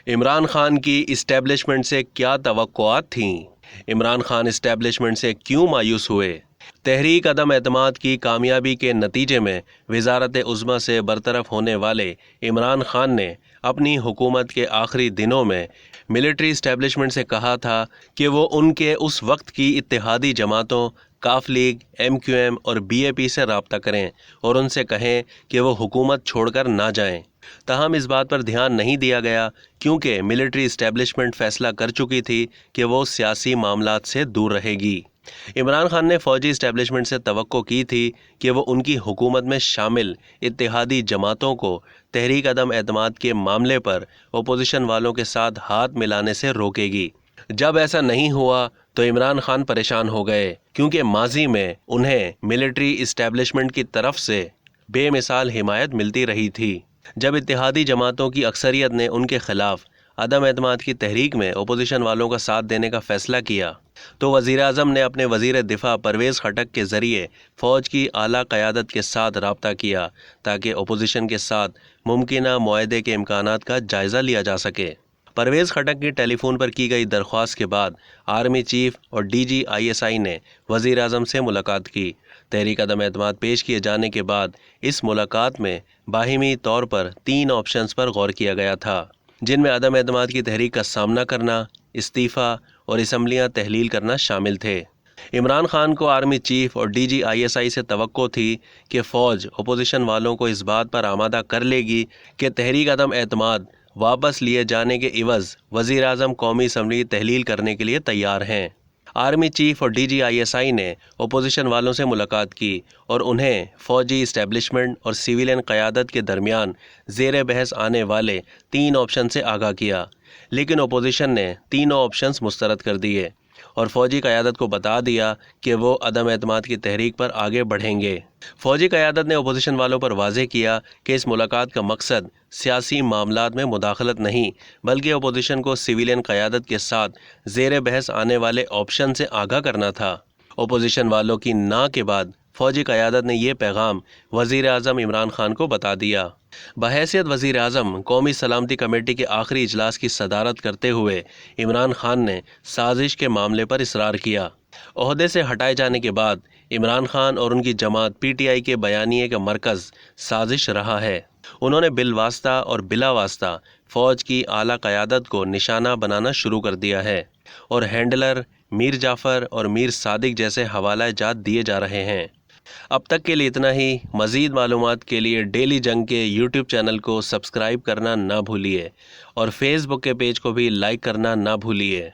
इमरान खान की इस्टेब्लिशमेंट से क्या तवक्कुआत थीं? इमरान खान इस्टेब्लिशमेंट से क्यों मायूस हुए? तहरीक अदम एतमाद की कामयाबी के नतीजे में वजारत उज़्मा से बरतरफ होने वाले इमरान खान ने अपनी हुकूमत के आखिरी दिनों में मिलिट्री इस्टेब्लिशमेंट से कहा था कि वो उनके उस वक्त की इत्तेहादी जमातों काफ लीग, MQM और BAP से रब्ता करें और उनसे कहें कि वो हुकूमत छोड़कर ना जाएं। ताहम इस बात पर ध्यान नहीं दिया गया क्योंकि मिलिट्री इस्टेब्लिशमेंट फैसला कर चुकी थी कि वो सियासी मामलात से दूर रहेगी। इमरान खान ने फ़ौजी इस्टेब्लिशमेंट से तवक्को की थी कि वो उनकी हुकूमत में शामिल इत्तेहादी जमातों को तहरीक अदम एतमाद के मामले पर अपोजिशन वालों के साथ हाथ मिलाने से रोकेगी। जब ऐसा नहीं हुआ तो इमरान खान परेशान हो गए क्योंकि माजी में उन्हें मिलिट्री इस्टेब्लिशमेंट की तरफ से बेमिसाल हिमायत मिलती रही थी। जब इत्तेहादी जमातों की अक्सरियत ने उनके खिलाफ अदम एतमाद की तहरीक में अपोजिशन वालों का साथ देने का फैसला किया तो वज़ीर आज़म ने अपने वज़ीर दिफा परवेज़ खटक के ज़रिए फ़ौज की आला क़यादत के साथ रब्ता किया ताकि अपोजिशन के साथ मुमकिना मुआहदे के इम्कानात का जायज़ा लिया जा सके। परवेज़ खटक की टेलीफोन पर की गई दरख्वास्त के बाद आर्मी चीफ और DG ISI ने वज़ीर आज़म से मुलाकात की। तहरीक अदम एतमाद पेश किए जाने के बाद इस मुलाकात में बाहिमी तौर पर 3 ऑप्शंस पर गौर किया गया था, जिनमें अदम एतमाद की तहरीक का सामना करना, इस्तीफ़ा और असम्बलियाँ तहलील करना शामिल थे। इमरान खान को आर्मी चीफ और DG ISI से तवक्को थी कि फ़ौज अपोजिशन वालों को इस बात पर आमादा कर लेगी कि तहरीक अदम एतमाद वापस लिए जाने के इवज़ वज़ीर आज़म कौमी असम्बली तहलील करने के लिए तैयार हैं। आर्मी चीफ और DG ISI ने अपोजिशन वालों से मुलाकात की और उन्हें फ़ौजी इस्टेब्लिशमेंट और सिविलियन क़यादत के दरमियान ज़ेर बहस आने वाले 3 ऑप्शन से आगाह किया, लेकिन अपोजिशन ने तीनों ऑप्शंस मुस्तरद कर दिए और फ़ौजी क़यादत को बता दिया कि वो अदम एतमाद की तहरीक पर आगे बढ़ेंगे। फ़ौजी क़यादत ने अपोजिशन वालों पर वाज़ेह किया कि इस मुलाकात का मकसद सियासी मामलात में मुदाखलत नहीं बल्कि अपोजिशन को सिविलियन क़यादत के साथ ज़ेर बहस आने वाले ऑप्शन से आगाह करना था। अपोजिशन वालों की ना के बाद फ़ौजी क़यादत ने यह पैगाम वज़ीर आज़म इमरान खान को बता दिया। बहैसियत वज़ीर आज़म कौमी सलामती कमेटी के आखिरी इजलास की सदारत करते हुए इमरान खान ने साजिश के मामले पर इसरार किया। ओहदे से हटाए जाने के बाद इमरान खान और उनकी जमात PTI के बयानिए का मरकज़ साजिश रहा है। उन्होंने बिलवास्ता और बिलावास्ता फ़ौज की आला क़यादत को निशाना बनाना शुरू कर दिया है और हैंडलर मीर जाफ़र और मीर सादिक जैसे हवाला जात दिए जा रहे हैं। अब तक के लिए इतना ही। मज़ीद मालूमात के लिए डेली जंग के YouTube चैनल को सब्सक्राइब करना ना भूलिए और फेसबुक के पेज को भी लाइक करना ना भूलिए।